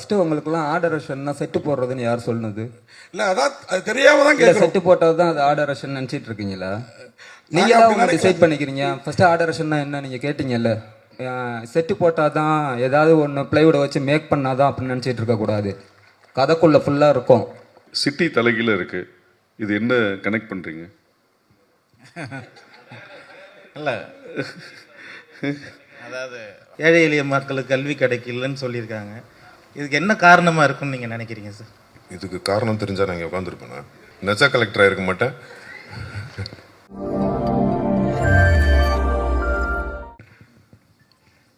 First உங்களுக்குலாம் ஆடரேஷன்னா set போடுறதுன்னு யார் சொன்னது? இல்லை அதான் அது தெரியாம தான் இல்லை, கேட்குறோம். செட்டு போட்டது தான் அது ஆடரேஷன் நினச்சிட்டு இருக்கீங்களா? நீங்கள் தான் உங்களை டிசைட் பண்ணிக்கிறீங்க. ஃபஸ்ட்டு ஆடரேஷன்னா என்ன நீங்கள் கேட்டீங்கல்ல, செட்டு போட்டால் தான் ஏதாவது ஒன்று ப்ளைவுடை வச்சு மேக் பண்ணாதான் அப்படின்னு நினச்சிட்டு இருக்கக்கூடாது. கதைக்குள்ளே ஃபுல்லாக இருக்கும். சிட்டி தலைகீழ இருக்கு, இது என்ன கனெக்ட் பண்றீங்க? இல்லை, அதாவது ஏழை எளிய மக்களுக்கு கல்வி கிடைக்கலன்னு சொல்லியிருக்காங்க. இதுக்கு என்ன காரணமாக இருக்குன்னு நீங்கள் நினைக்கிறீங்க சார்? இதுக்கு காரணம் தெரிஞ்சால் நான் இங்கே உட்காந்துருப்பேனா? நெசா கலெக்டராக இருக்க மாட்டேன்.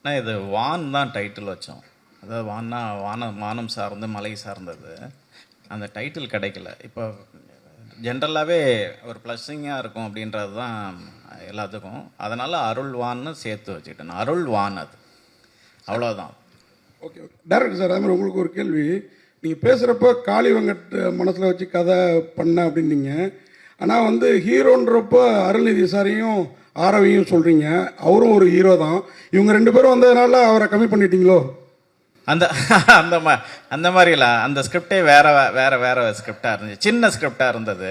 நான் இது வான் தான் டைட்டில் வச்சோம். அதாவது வான்னா வானம் சார்ந்து மலை சார்ந்தது. அந்த டைட்டில் கிடைக்கல. இப்போ ஜென்ரலாகவே ஒரு ப்ளஸ்ஸிங்காக இருக்கும் அப்படின்றது தான் எல்லாத்துக்கும். அதனால் அருள்வான்னு சேர்த்து வச்சுக்கிட்டேன். அருள்வான் அது, அவ்வளோதான். ஓகே டேரக்டர் சார், அதே மாதிரி உங்களுக்கு ஒரு கேள்வி. நீங்கள் பேசுகிறப்ப காளி வெங்கட் மனசில் வச்சு கதை பண்ண அப்படின்னீங்க. ஆனால் வந்து ஹீரோன்றப்போ அருள்நிதி சாரையும் ஆரவியும் சொல்கிறீங்க. அவரும் ஒரு ஹீரோ தான். இவங்க ரெண்டு பேரும் வந்ததுனால அவரை கம்மி பண்ணிட்டீங்களோ? அந்த அந்த அந்த மாதிரி இல்லை. அந்த ஸ்கிரிப்டே வேறு ஸ்கிரிப்டாக இருந்துச்சு. சின்ன ஸ்கிரிப்டாக இருந்தது.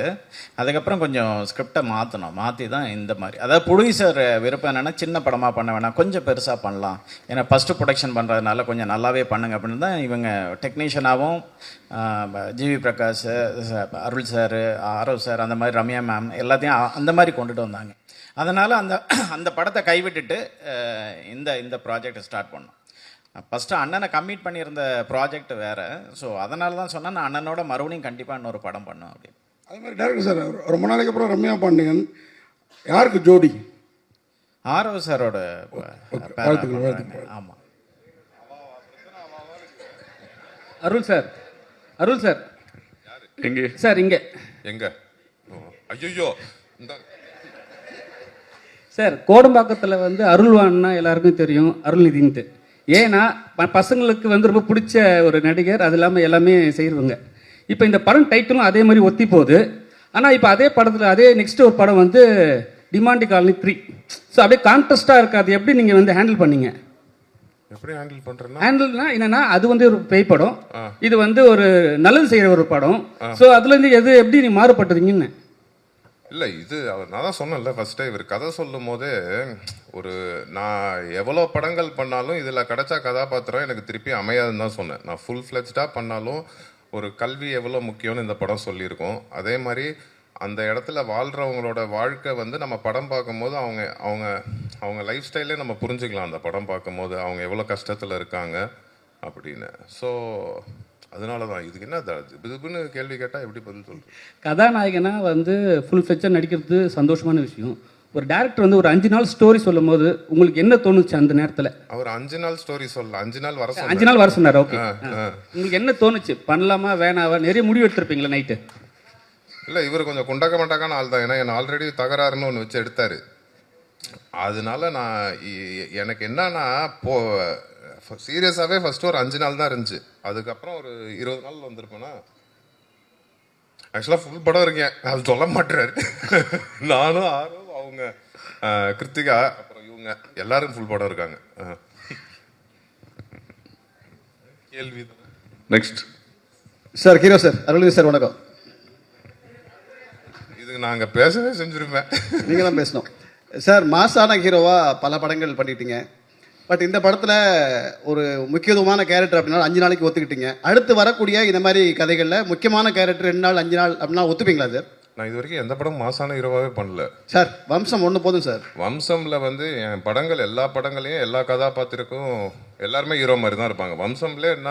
அதுக்கப்புறம் கொஞ்சம் ஸ்கிரிப்டை மாற்றி தான் இந்த மாதிரி. அதாவது ப்ரொடியூசர் விருப்பம் என்னென்னா சின்ன படமாக பண்ண வேணாம், கொஞ்சம் பெருசாக பண்ணலாம், ஏன்னா ஃபஸ்ட்டு ப்ரொடக்ஷன் பண்ணுறதுனால கொஞ்சம் நல்லாவே பண்ணுங்க அப்படின்னு தான் இவங்க டெக்னீஷியனாகவும் ஜிவி பிரகாஷ், அருள் சார், ஆரவ் சார், அந்த மாதிரி ரம்யா மேம் எல்லாத்தையும் அந்த மாதிரி கொண்டுட்டு வந்தாங்க. அதனால் அந்த படத்தை கைவிட்டுட்டு இந்த ப்ராஜெக்டை ஸ்டார்ட் பண்ணோம். ஃபஸ்ட்டு அண்ணனை கம்மிட் பண்ணியிருந்த ப்ராஜெக்ட் வேறு. ஸோ அதனால தான் சொன்னேன், நான் அண்ணனோட மறுபடியும் கண்டிப்பாக இன்னொரு படம் பண்ணோம் அப்படின்னு. அதே மாதிரி டேரக்டர் சார், ரொம்ப நாளைக்கு அப்புறம் ரம்யா பாண்டியன் யாருக்கு ஜோடி? ஆரவ் சாரோட. ஆமாம். அருள் சார், அருள் சார் எங்கே சார்? இங்கே எங்க? ஐயோ, இந்த சார் கோடம்பாக்கத்தில் வந்து அருள்வான்னா எல்லாருக்கும் தெரியும், அருள்நிதின்ட்டு. ஏன்னா பசங்களுக்கு வந்து ரொம்ப பிடிச்ச ஒரு நடிகர், அது இல்லாமல் எல்லாமே செய்கிறவங்க. இப்போ இந்த படம் டைட்டிலும் அதே மாதிரி ஒத்தி போகுது. ஆனால் இப்போ அதே படத்தில் அதே நெக்ஸ்ட் ஒரு படம் வந்து டிமாண்டி காலனி 3. ஸோ அப்படியே கான்ட்ராஸ்டாக இருக்காது. எப்படி நீங்கள் வந்து ஹேண்டில் பண்ணீங்க? எப்படி ஹேண்டில் பண்ணுறேன்னா, ஹேண்டில்னா என்னன்னா, அது வந்து ஒரு பேய் படம், இது வந்து ஒரு நல்லது செய்கிற ஒரு படம். ஸோ அதுலேருந்து எப்படி நீ மாறுபட்டுறீங்கன்னு? இல்லை இது நான் தான் சொன்னேன்ல ஃபஸ்ட்டே, இவர் கதை சொல்லும் போதே ஒரு நான் எவ்வளோ படங்கள் பண்ணாலும் இதில் கிடைச்சா கதாபாத்திரம் எனக்கு திருப்பி அமையாதுன்னு தான் சொன்னேன். நான் ஃபுல் ஃப்ளெஜ்டாக பண்ணாலும் ஒரு கல்வி எவ்வளோ முக்கியம்னு இந்த படம் சொல்லியிருக்கோம். அதே மாதிரி அந்த இடத்துல வாழ்கிறவங்களோட வாழ்க்கை வந்து நம்ம படம் பார்க்கும்போது அவங்க அவங்க அவங்க லைஃப் ஸ்டைலே நம்ம புரிஞ்சுக்கலாம். அந்த படம் பார்க்கும்போது அவங்க எவ்வளோ கஷ்டத்தில் இருக்காங்க அப்படின்னு. ஸோ அதனால தான் இதுக்கு என்ன இதுன்னு கேள்வி கேட்டால் எப்படி பதில் சொல்கிறது? கதாநாயகனா வந்து ஃபுல் ஃப்ளெஜ்ஜாக நடிக்கிறது சந்தோஷமான விஷயம். ஒரு டேரக்டர் வந்து ஒரு 5 நாள் ஸ்டோரி சொல்லும் போது உங்களுக்கு என்ன தோணுச்சு அந்த நேரத்தில்? அவர் 5 நாள் ஸ்டோரி சொல்லல, 5 நாள் வர 5 நாள் வர சொன்னார். ஓகே, உங்களுக்கு என்ன தோணுச்சு? பண்ணலாமா வேணாவா? நிறைய முடிவு எடுத்திருப்பீங்களா நைட்டு? இல்லை, இவர் கொஞ்சம் குண்டக்க மண்டக்கான ஆள் தான். ஏன்னா என்ன ஆல்ரெடி தகராறுன்னு ஒன்று வச்சு எடுத்தார். அதனால நான் எனக்கு என்னன்னா சீரியஸாகவே ஃபஸ்ட்டு ஒரு 5 நாள் தான் இருந்துச்சு. அதுக்கப்புறம் ஒரு 20 நாள் வந்திருப்பேன்னா. ஆக்சுவலாக ஃபுல் படம் இருக்கேன், அது சொல்ல மாட்டுறாரு. நானும் ஆர்வம், அவங்க கிருத்திகா, அப்புறம் இவங்க எல்லாரும் ஃபுல் படம் இருக்காங்க. கேள்வி next sir. Hero sir, Arulnithi sir வணக்கம். இதுக்கு நாங்கள் பேசவே செஞ்சுருப்பேன். நீங்கள் தான் பேசணும் சார். மாசான ஹீரோவாக பல படங்கள் பண்ணிட்டீங்க. பட் இந்த படத்தில் ஒரு முக்கியத்துவமான கேரக்டர் அப்படின்னா 5 நாளைக்கு ஒத்துக்கிட்டீங்க. அடுத்து வரக்கூடிய இந்த மாதிரி கதைகளில் முக்கியமான கேரக்டர் 2 நாள் 5 நாள் அப்படின்னா ஒத்துப்பீங்களா சார்? நான் இது வரைக்கும் எந்த படம் மாசான ஹீரோவாகவே பண்ணல சார். வம்சம் ஒன்று போதும் சார். வம்சம்ல வந்து என் படங்கள் எல்லா படங்களையும் எல்லா கதாபாத்திரக்கும் எல்லாருமே ஹீரோ மாதிரி தான் இருப்பாங்க. வம்சம்ல என்ன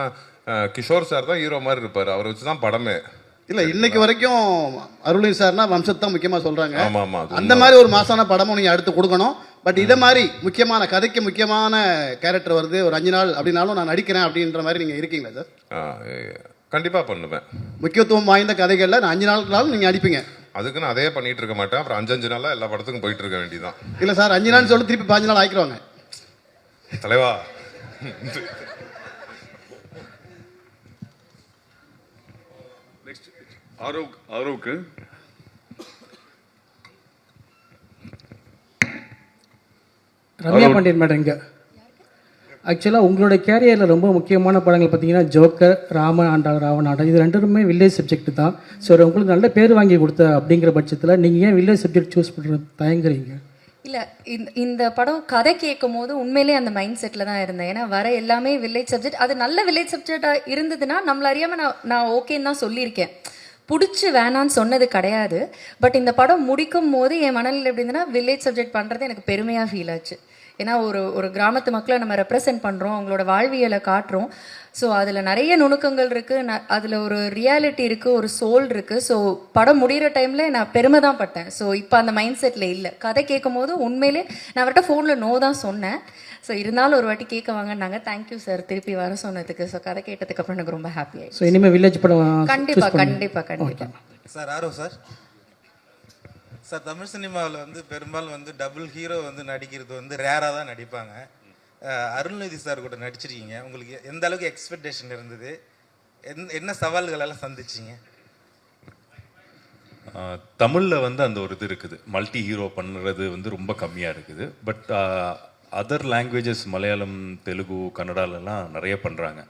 கிஷோர் சார் தான் ஹீரோ மாதிரி இருப்பார். அவரை வச்சு தான் படமே. இல்லை, இன்னைக்கு வரைக்கும் அருள்நிதி சார்னா வம்சத்தை தான் முக்கியமாக சொல்கிறாங்க. ஆமாம் ஆமாம், அந்த மாதிரி ஒரு மாசான படமும் நீங்கள் அடுத்து கொடுக்கணும். பட் இதை மாதிரி முக்கியமான கதைக்கு முக்கியமான கேரக்டர் வருது, ஒரு 5 நாள் அப்படின்னாலும் நான் நடிக்கிறேன் அப்படின்ற மாதிரி நீங்கள் இருக்கீங்களா சார்? கண்டிப்பாக பண்ணுவேன். முக்கியத்துவம் வாய்ந்த கதைகளில் நான் 5 நாளுக்குனாலும் நீங்கள் நடிப்பீங்க. அதுக்கு நான் அதே பண்ணிட்டு இருக்க மாட்டேன். அப்புறம் 5 நாளாக எல்லா படத்துக்கும் போயிட்டு இருக்க வேண்டியதான். இல்லை சார், 5 நாள் சொல்லி திருப்பி 5 நாள் ஆக்கிடுவாங்க தலைவா. நெக்ஸ்ட் ஆரோவுக்கு ரம்யா பாண்டியன் மேடம் இங்கே. ஆக்சுவலாக உங்களோட கேரியரில் ரொம்ப முக்கியமான படங்கள் பார்த்தீங்கன்னா ஜோக்கர், ராமன் ஆண்டாள், ராவணாட்டம், இது ரெண்டுமே வில்லேஜ் சப்ஜெக்ட் தான். ஸோ உங்களுக்கு நல்ல பேர் வாங்கி கொடுத்த அப்படிங்கிற பட்சத்தில் நீங்கள் ஏன் வில்லேஜ் சப்ஜெக்ட் சூஸ் பண்ணுறது தயங்குறீங்க? இல்லை, இந்த படம் கதை கேட்கும் போது உண்மையிலே அந்த மைண்ட் செட்டில் தான் இருந்தேன். ஏன்னா வர எல்லாமே வில்லேஜ் சப்ஜெக்ட், அது நல்ல வில்லேஜ் சப்ஜெக்டாக இருந்ததுன்னா நம்மள அறியாமல் நான் ஓகேன்னு தான் சொல்லியிருக்கேன், பிடிச்சி வேணான்னு சொன்னது கிடையாது. பட் இந்த படம் முடிக்கும் போது என் மனநிலை எப்படி இருந்ததுன்னா வில்லேஜ் சப்ஜெக்ட் பண்ணுறது எனக்கு பெருமையாக ஃபீல் ஆச்சு. ஏன்னா ஒரு கிராமத்து மக்களை நம்ம ரெப்ரசென்ட் பண்ணுறோம், அவங்களோட வாழ்வியலை காட்டுறோம். ஸோ அதில் நிறைய நுணுக்கங்கள் இருக்குது, அதில் ஒரு ரியாலிட்டி இருக்குது, ஒரு சோல் இருக்குது. ஸோ படம் முடிகிற டைமில் நான் பெருமை தான் பட்டேன். ஸோ இப்போ அந்த மைண்ட் செட்டில் இல்லை. கதை கேட்கும் போது உண்மையிலே நான் அவர்கிட்ட ஃபோனில் நோ தான் சொன்னேன். ஸோ இருந்தாலும் ஒரு வாட்டி கேட்க வாங்கினாங்க. தேங்க்யூ சார் திருப்பி வர சொன்னதுக்கு. ஸோ கதை கேட்டதுக்கு அப்புறம் எனக்கு ரொம்ப ஹாப்பி ஆயிடுச்சு. ஸோ இனிமேல் வில்லேஜ் படம் கண்டிப்பாக. சார் ஆரோ சார் சார் தமிழ் சினிமாவில் வந்து பெரும்பாலும் வந்து டபுள் ஹீரோ வந்து நடிக்கிறது வந்து ரேராக தான் நடிப்பாங்க. அருள்நிதி சார் கூட நடிச்சிருக்கீங்க, உங்களுக்கு எந்த அளவுக்கு எக்ஸ்பெக்டேஷன் இருந்தது, என்ன சவால்கள் எல்லாம் சந்திச்சிங்க? தமிழில் வந்து அந்த ஒரு இது இருக்குது, மல்டி ஹீரோ பண்ணுறது வந்து ரொம்ப கம்மியாக இருக்குது. But other languages Malayalam, Telugu, கன்னடாலெல்லாம் நிறைய பண்ணுறாங்க.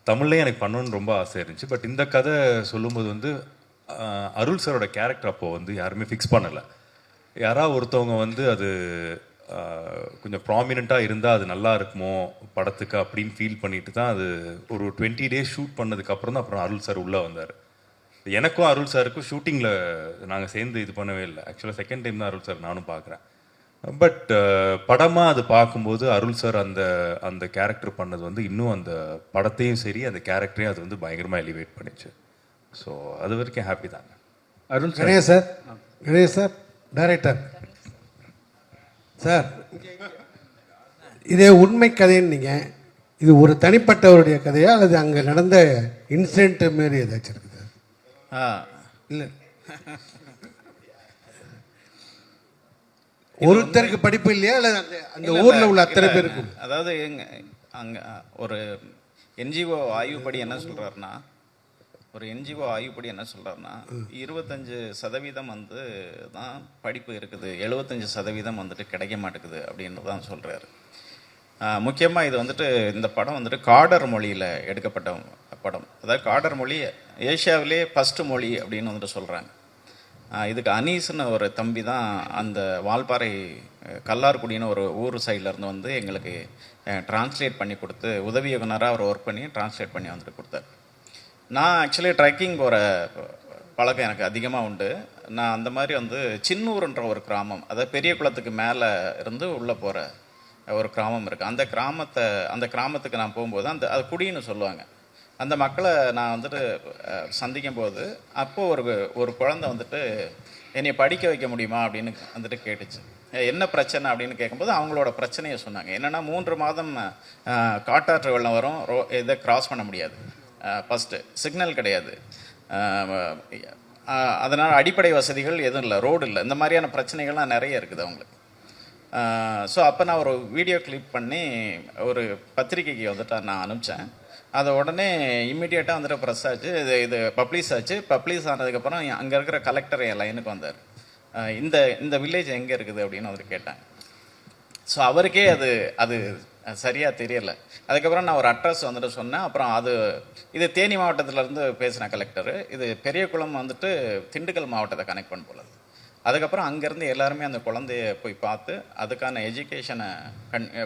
தமிழ்லேயே எனக்கு பண்ணணுன்னு ரொம்ப ஆசை இருந்துச்சு. பட் இந்த கதை சொல்லும்போது வந்து அருள் சாரோட கேரக்டர் அப்போது வந்து யாருமே ஃபிக்ஸ் பண்ணலை. யாராவது ஒருத்தவங்க வந்து அது கொஞ்சம் ப்ராமினெண்ட்டாக இருந்தால் அது நல்லா இருக்குமோ படத்துக்கு அப்படின்னு ஃபீல் பண்ணிட்டு தான் அது ஒரு 20 days ஷூட் பண்ணதுக்கப்புறம் தான் அப்புறம் அருள் சார் உள்ளே வந்தார். எனக்கும் அருள் சாருக்கும் ஷூட்டிங்கில் நாங்கள் சேர்ந்து இது பண்ணவே இல்லை. ஆக்சுவலாக செகண்ட் டைம் தான் அருள் சார் நானும் பார்க்குறேன். பட் படமாக அது பார்க்கும்போது அருள் சார் அந்த கேரக்டர் பண்ணது வந்து இன்னும் அந்த படத்தையும் சரி அந்த கேரக்டரையும் அது வந்து பயங்கரமாக எலிவேட் பண்ணிச்சு. ஸோ அது வரைக்கும் ஹாப்பி தாங்க. அருள் கணேஷ் சார் டைரக்டர் சார், இதே உண்மை கதைன்னு நீங்கள், இது ஒரு தனிப்பட்டவருடைய கதையா அல்லது அங்கே நடந்த இன்சிடென்ட் மாரி ஏதாச்சும் இருக்குது? இல்லை, ஒருத்தருக்கு படிப்பு இல்லையா அல்லது அந்த ஊரில் உள்ள அத்தனை பேருக்கு? அதாவது அங்கே ஒரு என்ஜிஓ ஆய்வுப்படி என்ன சொல்கிறாருன்னா 25% வந்து தான் படிப்பு இருக்குது, 75% வந்துட்டு கிடைக்க மாட்டேங்குது அப்படின்னு தான் சொல்கிறாரு. முக்கியமாக இது வந்துட்டு இந்த படம் வந்துட்டு காடர் மொழியில் எடுக்கப்பட்ட படம். அதாவது காடர் மொழி ஏஷியாவிலே ஃபஸ்ட்டு மொழி அப்படின்னு வந்துட்டு சொல்கிறாங்க. இதுக்கு அனீஸ்னு ஒரு தம்பி தான் அந்த வால்பாறை கல்லார்குடின்னு ஒரு ஊர் சைட்லேருந்து வந்து எங்களுக்கு டிரான்ஸ்லேட் பண்ணி கொடுத்து உதவி இயக்குனராக அவர் ஒர்க் பண்ணி டிரான்ஸ்லேட் பண்ணி வந்துட்டு கொடுத்தார். நான் ஆக்சுவலி ட்ரெக்கிங் போகிற பழக்கம் எனக்கு அதிகமாக உண்டு. நான் அந்த மாதிரி வந்து சின்னூர்ன்ற ஒரு கிராமம், அதாவது பெரிய குளத்துக்கு மேலே இருந்து உள்ளே போகிற ஒரு கிராமம் இருக்குது. அந்த கிராமத்துக்கு நான் போகும்போது அது குடின்னு சொல்லுவாங்க. அந்த மக்களை நான் வந்துட்டு சந்திக்கும் போது அப்போது ஒரு குழந்தை வந்துட்டு என்னை படிக்க வைக்க முடியுமா அப்படின்னு வந்துட்டு கேட்டுச்சு. என்ன பிரச்சனை அப்படின்னு கேட்கும்போது அவங்களோட பிரச்சனையை சொன்னாங்க. என்னென்னா 3 மாதம் காட்டாற்று வெள்ளம் வரும், இதை கிராஸ் பண்ண முடியாது, ஃபஸ்ட்டு சிக்னல் கிடையாது, அதனால் அடிப்படை வசதிகள் எதுவும் இல்லை, ரோடு இல்லை, இந்த மாதிரியான பிரச்சனைகள்லாம் நிறைய இருக்குது அவங்களுக்கு. ஸோ அப்போ நான் ஒரு வீடியோ கிளிப் பண்ணி ஒரு பத்திரிக்கைக்கு வந்துட்டு நான் அனுப்பிச்சேன். அதை உடனே இம்மிடியேட்டாக வந்துட்டு ப்ரெஸ் ஆச்சு, இது பப்ளிஷ் ஆச்சு. பப்ளிஷ் ஆனதுக்கப்புறம் அங்கே இருக்கிற கலெக்டர் என் லைனுக்கு வந்தார். இந்த வில்லேஜ் எங்கே இருக்குது அப்படின்னு அவர் கேட்டாங்க. ஸோ அவருக்கே அது சரியாக தெரியலை. அதுக்கப்புறம் நான் ஒரு அட்ரஸ் வந்துட்டு சொன்னேன். அப்புறம் இது தேனி மாவட்டத்திலேருந்து பேசின கலெக்டரு, இது பெரியகுளம் வந்துட்டு திண்டுக்கல் மாவட்டத்தை கனெக்ட் பண்ண போல. அதுக்கப்புறம் அங்கேருந்து எல்லாருமே அந்த குழந்தைய போய் பார்த்து அதுக்கான எஜுகேஷனை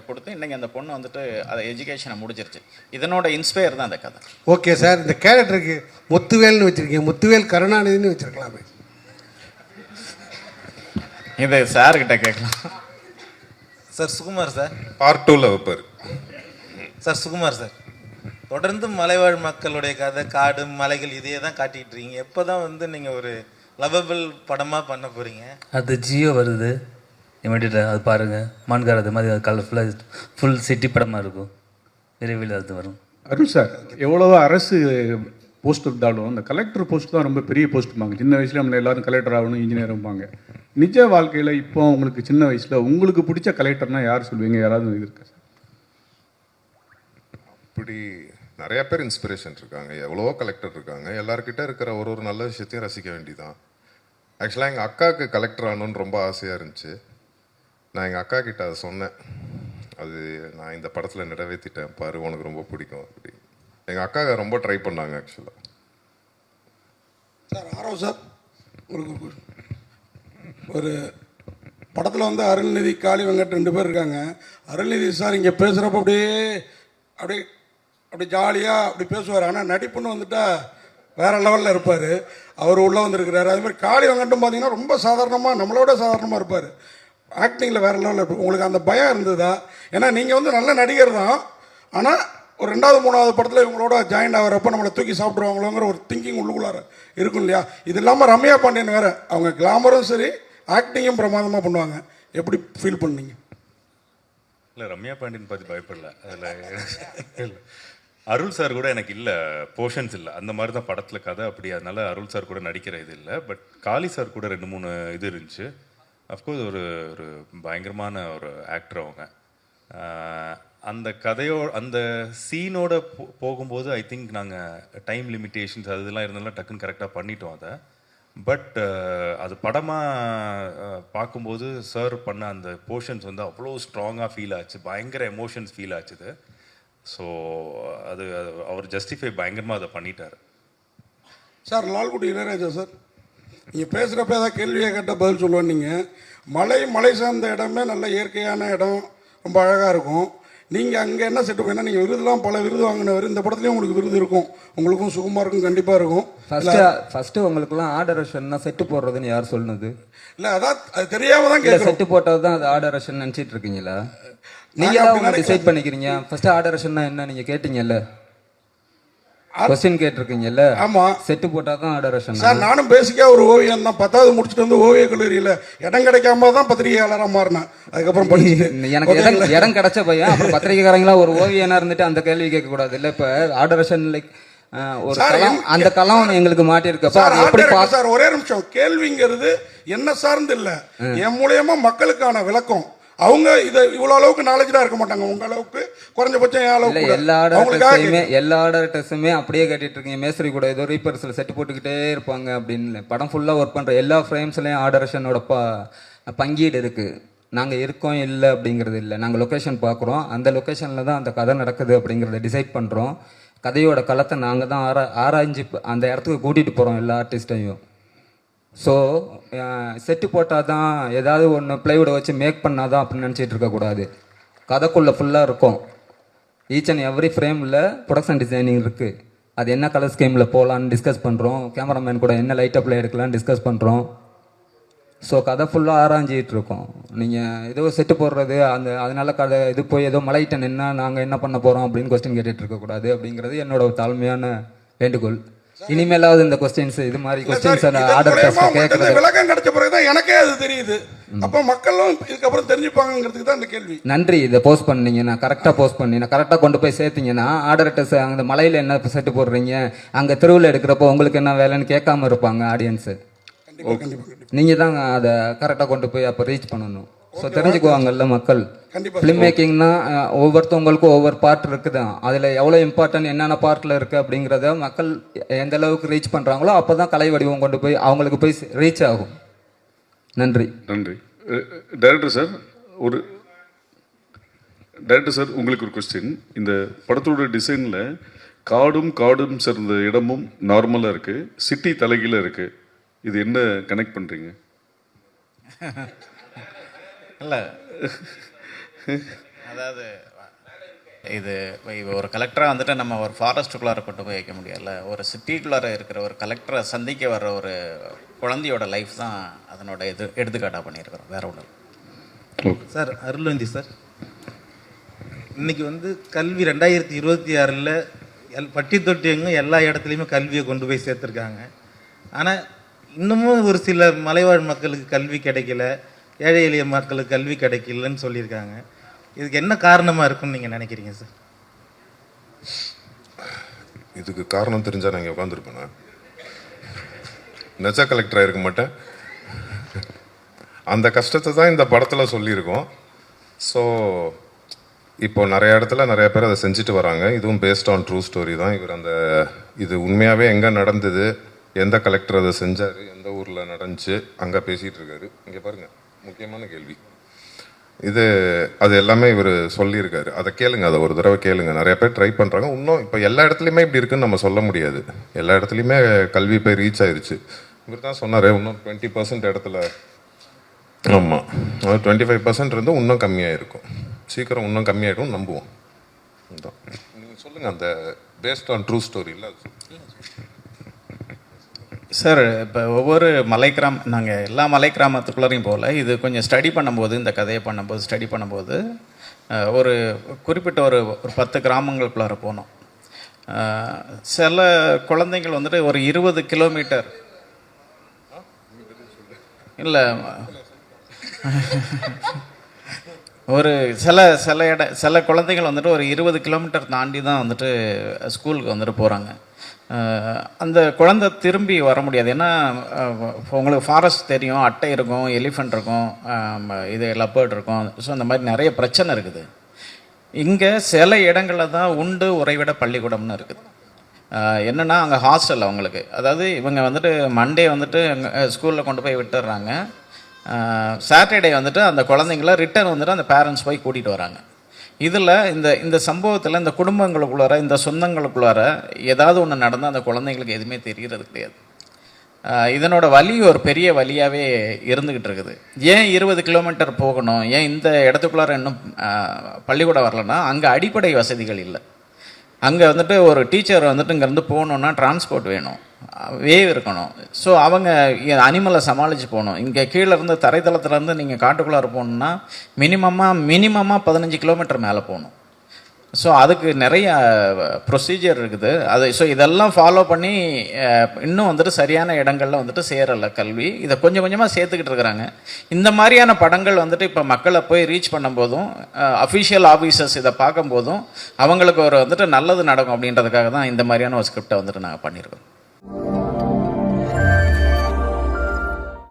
கொடுத்து இன்றைக்கி அந்த பொண்ணு வந்துட்டு அதை எஜுகேஷனை முடிச்சிருச்சு. இதனோட இன்ஸ்பயர் தான் அந்த கதை. ஓகே சார், இந்த கேரக்டருக்கு முத்துவேல்னு வச்சுருக்கீங்க, முத்துவேல் கருணாநிதினு வச்சுருக்கலாமே. இது சார்கிட்ட கேட்கலாம். சார் சுகுமார் சார் பார்ட் 2ல் வைப்பார். சார் சுகுமார் சார், தொடர்ந்து மலைவாழ் மக்களுடைய கதை, காடு, மலைகள் இதையே தான் காட்டிகிட்டு இருக்கீங்க. எப்போ தான் வந்து நீங்கள் ஒரு லவபிள் படமாக பண்ண போகிறீங்க? அது ஜியோ வருது இமீடியட்டாக, அது பாருங்கள். மான்கார் அது மாதிரி கலர்ஃபுல்லாக ஃபுல் சிட்டி படமாக இருக்கும், விரைவில் அது வரும். அருள் சார், எவ்வளவோ அரசு போஸ்ட் இருந்தாலும் அந்த கலெக்டர் போஸ்ட் தான் ரொம்ப பெரிய போஸ்ட்டுப்பாங்க. சின்ன வயசில் நம்ம எல்லாரும் கலெக்டர் ஆகணும், இன்ஜினியர் இருப்பாங்க. நிஜ வாழ்க்கையில் இப்போ உங்களுக்கு சின்ன வயசில் உங்களுக்கு பிடிச்ச கலெக்டர்னால் யார் சொல்லுவீங்க? யாராவது இது இருக்கா சார்? அப்படி நிறைய பேர் இன்ஸ்பிரேஷன் இருக்காங்க, எவ்வளவோ கலெக்டர் இருக்காங்க. எல்லாருக்கிட்ட இருக்கிற ஒரு நல்ல விஷயத்தையும் ரசிக்க வேண்டிதான். ஆக்சுவலாக எங்கள் அக்காவுக்கு கலெக்டர் ஆகணுன்னு ரொம்ப ஆசையாக இருந்துச்சு. நான் எங்கள் அக்கா கிட்ட அதை சொன்னேன். அது நான் இந்த படத்தில் நிறைவேற்றிட்டேன் பாரு, உனக்கு ரொம்ப பிடிக்கும் அப்படி. எங்கள் அக்கா ரொம்ப ட்ரை பண்ணாங்க ஆக்சுவலாக. சார் ஆரோ சார், ஒரு படத்தில் வந்து அருள்நிதி காளி வெங்கட் 2 பேர் இருக்காங்க. அருள்நிதி சார் இங்கே பேசுகிறப்ப அப்படியே அப்படியே அப்படி ஜாலியாக அப்படி பேசுவார். ஆனால் நடிப்புன்னு வந்துட்டா வேறு லெவலில் இருப்பார். அவர் உள்ளே வந்துருக்கிறாரு. அதுமாதிரி காளி வெங்கட்டும் பார்த்தீங்கன்னா ரொம்ப சாதாரணமாக, நம்மளோட சாதாரணமாக இருப்பார். ஆக்டிங்கில் வேறு லெவலில் இருப்பார். உங்களுக்கு அந்த பயம் இருந்ததா? ஏன்னா நீங்கள் வந்து நல்ல நடிகர் தான், ஆனால் ஒரு 2வது 3வது படத்தில் இவங்களோட ஜாயின் ஆகிறப்ப நம்மளை தூக்கி சாப்பிடுவாங்களோங்கிற ஒரு திங்கிங் உள்ளுக்குள்ளார இருக்கும் இல்லையா? இது இல்லாமல் ரம்யா பாண்டியன் வேறு, அவங்க கிளாமரும் சரி ஆக்டிங்கும் பிரமாதமாக பண்ணுவாங்க. எப்படி ஃபீல் பண்ணீங்க? இல்லை, ரம்யா பாண்டியன் பார்த்து பயப்படல. அதில் அருள் சார் கூட எனக்கு இல்லை, போர்ஷன்ஸ் இல்லை. அந்த மாதிரி தான் படத்தில் கதை அப்படி. அதனால அருள் சார் கூட நடிக்கிற இது இல்லை. பட் காளி சார் கூட 2-3 இது இருந்துச்சு. அஃப்கோர்ஸ் ஒரு ஒரு பயங்கரமான ஒரு ஆக்டர் அவங்க. அந்த அந்த சீனோட போகும்போது ஐ திங்க் நாங்கள் டைம் லிமிட்டேஷன்ஸ் அதெல்லாம் இருந்தாலும் டக்குன்னு கரெக்டாக பண்ணிட்டோம் அதை. பட் அது படமாக பார்க்கும்போது சார் பண்ண அந்த போர்ஷன்ஸ் வந்து அவ்வளோ ஸ்ட்ராங்காக ஃபீல் ஆச்சு, பயங்கர எமோஷன்ஸ் ஃபீல் ஆச்சுது. ஸோ அது அவர் ஜஸ்டிஃபை பயங்கரமாக அதை பண்ணிட்டார். சார் லால்குடி இளையராஜா சார், நீங்கள் பேசுகிறப்ப ஏதாவது கேள்வியை கேட்டால் பதில் சொல்லுவேன். நீங்கள் மலை சார்ந்த இடமே நல்ல இயற்கையான இடம், ரொம்ப அழகாக இருக்கும். நீங்கள் அங்கே என்ன செட்டு, ஏன்னா நீங்கள் விருதுலாம் பல விருது வாங்கினவர், இந்த படத்துலேயும் உங்களுக்கு விருது இருக்கும், உங்களுக்கும் சுகுமாருக்கும் கண்டிப்பாக இருக்கும். ஃபஸ்ட்டு உங்களுக்குலாம் ஆர்டரேஷன்னா செட்டு போடுறதுன்னு யார் சொன்னது? இல்லை, அதான் அது தெரியாமல் தான் கேட்குறேன். செட்டு போட்டது தான் அது ஆர்டரேஷன் நினச்சிட்டு இருக்கீங்களா? நீங்கள் தான் உங்களை டிசைட் பண்ணிக்கிறீங்க. ஃபஸ்ட்டு ஆர்டரேஷன்னா என்ன நீங்கள் கேட்டீங்கல்ல, கொஸ்டின் கேட்டிருக்கீங்கல்ல? ஆமாம், செட்டு போட்டால் தான் ஆர்டரேஷன். சார் நானும் பேசிக்காக ஒரு ஓவியம் தான். 10வது முடிச்சுட்டு வந்து ஓவிய கல்லூரியில் இடம் கிடைக்காம தான் பத்திரிகையாளராக மாறினேன். அதுக்கப்புறம் படிச்சுட்டு எனக்கு இடம் கிடைச்ச பையன் அப்புறம் பத்திரிகைக்காரங்களா ஒரு ஓவியனா இருந்துட்டு அந்த கேள்வி கேட்கக்கூடாது இல்லை? இப்போ ஆர்டரேஷன் லைக் ஒரு களம், அந்த களம் எங்களுக்கு மாட்டியிருக்கப்ப எப்படி சார்? ஒரே நிமிஷம், கேள்விங்கிறது என்ன சார்ந்து இல்லை, என் மூலியமா மக்களுக்கான விளக்கம். அவங்க இதை இவ்வளோ அளவுக்கு நாலேஜாக இருக்க மாட்டாங்க, உங்க அளவுக்கு குறைஞ்சபட்சம் அளவுக்கு. எல்லா ஆர்டர்ஸுமே அப்படியே கேட்டுட்டு இருக்கீங்க. மேஸ்திரி கூட ஏதோ ரீப்பர்ஸில் செட்டு போட்டுக்கிட்டே இருப்பாங்க அப்படின்னு. படம் ஃபுல்லாக ஒர்க் பண்ணுற எல்லா ஃப்ரேம்ஸ்லையும் ஆர்டரேஷனோட பங்கீடு இருக்குது. நாங்கள் இருக்கோம் இல்லை அப்படிங்கிறது இல்லை, நாங்கள் லொக்கேஷன் பார்க்குறோம், அந்த லொக்கேஷனில் தான் அந்த கதை நடக்குது அப்படிங்கிறத டிசைட் பண்ணுறோம். கதையோட களத்தை நாங்கள் தான் ஆராய்ஞ்சு அந்த இடத்துக்கு கூட்டிகிட்டு போகிறோம் எல்லா ஆர்டிஸ்ட்டையும். ஸோ செட்டு போட்டால் தான் ஏதாவது ஒன்று ப்ளைவுடை வச்சு மேக் பண்ணால் தான் அப்படின்னு நினச்சிட்டு இருக்கக்கூடாது. கதைக்குள்ளே ஃபுல்லாக இருக்கும். ஈச் அண்ட் எவ்ரி ஃப்ரேமில் ப்ரொடக்ஷன் டிசைனிங் இருக்குது. அது என்ன கலர் ஸ்கீமில் போகலான்னு டிஸ்கஸ் பண்ணுறோம். கேமராமேன் கூட என்ன லைட்டப்பில் எடுக்கலான்னு டிஸ்கஸ் பண்ணுறோம். ஸோ கதை ஃபுல்லாக ஆராய்ஞ்சிட்டு இருக்கோம். நீங்கள் ஏதோ செட்டு போடுறது அதனால கதை இது போய் ஏதோ மலையிட்ட நின்னா நாங்கள் என்ன பண்ண போகிறோம் அப்படின்னு கொஸ்டின் கேட்டுட்டு இருக்கக்கூடாது அப்படிங்கிறது என்னோட தாழ்மையான வேண்டுகோள். இனிமேலாவது இந்த கொஸ்டின்ஸ் இது மாதிரி கொஸ்டின்ஸ் ஆர்டர் கேட்கறது விளக்கம் கிடைச்ச பிறகுதான் எனக்கே அது தெரியுது. அப்போ மக்களும் இதுக்கப்புறம் தெரிஞ்சுப்பாங்கிறதுக்கு தான் இந்த கேள்வி. நன்றி. இதை போஸ்ட் பண்ணீங்க, நான் கரெக்டாக போஸ்ட் பண்ணி நான் கரெக்டாக கொண்டு போய் சேர்த்தீங்கன்னா ஆர்டர்ஸ் அந்த மலையில் என்ன செட்டு போடுறீங்க, அங்கே தெருவில் எடுக்கிறப்போ உங்களுக்கு என்ன வேலைன்னு கேட்காம இருப்பாங்க ஆடியன்ஸு. நீங்கள் தான் அதை கரெக்டாக கொண்டு போய் அப்போ ரீச் பண்ணணும். ஸோ தெரிஞ்சுக்குவாங்கல்ல மக்கள். ஃபிலிம் மேக்கிங்னா ஒவ்வொருத்தவங்களுக்கும் ஒவ்வொரு பார்ட் இருக்குது, அதில் எவ்வளோ இம்பார்ட்டன்ட் என்னென்ன பார்ட்டில் இருக்குது அப்படிங்கிறத மக்கள் எந்த அளவுக்கு ரீச் பண்ணுறாங்களோ அப்போ தான் கலை வடிவம் கொண்டு போய் அவங்களுக்கு போய் ரீச் ஆகும். நன்றி. நன்றி. டைரக்டர் சார், உங்களுக்கு ஒரு கொஸ்டின். இந்த படத்தோட டிசைனில் காடும் சேர்ந்த இடமும் நார்மலாக இருக்குது, சிட்டி தலைகீழ இருக்குது. இது என்ன கனெக்ட் பண்ணுறீங்க? இல்லை, அதாவது இது ஒரு கலெக்டராக வந்துட்டு நம்ம ஒரு ஃபாரஸ்ட்டுக்குள்ளார கொண்டு போய் வைக்க முடியல. ஒரு சிட்டிக்குள்ளார இருக்கிற ஒரு கலெக்டரை சந்திக்க வர்ற ஒரு குழந்தையோட லைஃப் தான் அதனோட எடுத்துக்காட்டாக பண்ணியிருக்கிறோம், வேற ஒன்று. சார் அருள்வந்தி சார், இன்னைக்கு வந்து கல்வி 2026 பட்டி தொட்டி எங்கும் எல்லா இடத்துலையுமே கல்வியை கொண்டு போய் சேர்த்துருக்காங்க. ஆனால் இன்னமும் ஒரு சில மலைவாழ் மக்களுக்கு கல்வி கிடைக்கல, ஏழை எளிய மக்களுக்கு கல்வி கிடைக்கலன்னு சொல்லியிருக்காங்க. இதுக்கு என்ன காரணமாக இருக்குன்னு நீங்கள் நினைக்கிறீங்க சார்? இதுக்கு காரணம் தெரிஞ்சால் நான் இங்கே உட்காந்துருப்பேனா? நெச்சா கலெக்டராக இருக்க மாட்டேன். அந்த கஷ்டத்தை தான் இந்த படத்தில் சொல்லியிருக்கோம். ஸோ இப்போ நிறைய இடத்துல நிறைய பேர் அதை செஞ்சுட்டு வராங்க. இதுவும் பேஸ்ட் ஆன் ட்ரூ ஸ்டோரி தான். இது உண்மையாகவே எங்கே நடந்தது, எந்த கலெக்டர் அதை செஞ்சார், எந்த ஊரில் நடந்துச்சு, அங்கே பேசிகிட்டு இருக்காரு. இங்கே பாருங்கள், முக்கியமான கேள்வி. இது அது எல்லாமே இவர் சொல்லியிருக்காரு. அதை கேளுங்க, அதை ஒரு தடவை கேளுங்க. நிறைய பேர் ட்ரை பண்ணுறாங்க. இன்னும் இப்போ எல்லா இடத்துலையுமே இப்படி இருக்குன்னு நம்ம சொல்ல முடியாது. எல்லா இடத்துலையுமே கல்வி போய் ரீச் ஆயிருச்சு. இவர் தான் சொன்னார் இன்னும் 20% இடத்துல. ஆமாம், 25% இருந்து இன்னும் கம்மியாக இருக்கும். சீக்கிரம் இன்னும் கம்மியாகிடும் நம்புவோம். இதுதான் நீங்கள் சொல்லுங்கள், அந்த பேஸ்ட் ஆன் ட்ரூ ஸ்டோரி இல்லை சார். இப்போ ஒவ்வொரு மலை நாங்கள் எல்லா மலை கிராமத்துக்குள்ளரையும் போகல. இது கொஞ்சம் ஸ்டடி பண்ணும்போது, இந்த கதையை ஸ்டடி பண்ணும்போது ஒரு குறிப்பிட்ட ஒரு 10 கிராமங்களுக்குள்ளார போனோம். சில குழந்தைகள் வந்துட்டு ஒரு 20 கிலோமீட்டர் இல்லை, ஒரு சில குழந்தைகள் வந்துட்டு ஒரு 20 கிலோமீட்டர் தாண்டி தான் வந்துட்டு ஸ்கூலுக்கு வந்துட்டு போகிறாங்க. அந்த குழந்தை திரும்பி வர முடியாது. ஏன்னா உங்களுக்கு ஃபாரஸ்ட் தெரியும், அட்டை இருக்கும், எலிஃபண்ட் இருக்கும், இது லப்பர்ட் இருக்கும். ஸோ அந்த மாதிரி நிறைய பிரச்சனை இருக்குது. இங்கே சில இடங்களில் தான் உண்டு உறைவிட பள்ளிக்கூடம்னு இருக்குது. என்னென்னா அங்கே ஹாஸ்டல் அவங்களுக்கு, அதாவது இவங்க வந்துட்டு மண்டே வந்துட்டு ஸ்கூலில் கொண்டு போய் விட்டுடுறாங்க. சாட்டர்டே வந்துட்டு அந்த குழந்தைங்கள ரிட்டர்ன் வந்துட்டு அந்த பேரண்ட்ஸ் போய் கூட்டிகிட்டு வராங்க. இதில் இந்த சம்பவத்தில் இந்த குடும்பங்களுக்குள்ளார, இந்த சொந்தங்களுக்குள்ளார ஏதாவது ஒன்று நடந்தால் அந்த குழந்தைங்களுக்கு எதுவுமே தெரிகிறது கிடையாது. இதனோட வலி ஒரு பெரிய வலியாகவே இருந்துக்கிட்டு இருக்குது. ஏன் 20 கிலோமீட்டர் போகணும், ஏன் இந்த இடத்துக்குள்ளார இன்னும் பள்ளிக்கூடம் வரலன்னா, அங்கே அடிப்படை வசதிகள் இல்லை. அங்கே வந்துட்டு ஒரு டீச்சர் வந்துட்டு இங்கேருந்து போகணுன்னா டிரான்ஸ்போர்ட் வேணும், வேவ் இருக்கணும். ஸோ அவங்க அனிமலை சமாளித்து போகணும். இங்கே கீழே இருந்து தரைத்தளத்துலேருந்து நீங்கள் காட்டுக்குள்ளார போகணுன்னா மினிமமாக 15 கிலோமீட்டர் மேலே போகணும். ஸோ அதுக்கு நிறைய ப்ரொசீஜர் இருக்குது. ஸோ இதெல்லாம் ஃபாலோ பண்ணி இன்னும் வந்துட்டு சரியான இடங்களில் வந்துட்டு சேரலை கல்வி. இதை கொஞ்சம் கொஞ்சமாக சேர்த்துக்கிட்டு இருக்கிறாங்க. இந்த மாதிரியான படங்கள் வந்துட்டு இப்போ மக்களை போய் ரீச் பண்ணும்போதும், அஃபிஷியல் ஆஃபீஸர்ஸ் இதை பார்க்கும்போதும் அவங்களுக்கு ஒரு வந்துட்டு நல்லது நடக்கும் அப்படின்றதுக்காக தான் இந்த மாதிரியான ஒரு ஸ்கிரிப்டை வந்துட்டு நாங்கள் பண்ணியிருக்கோம்.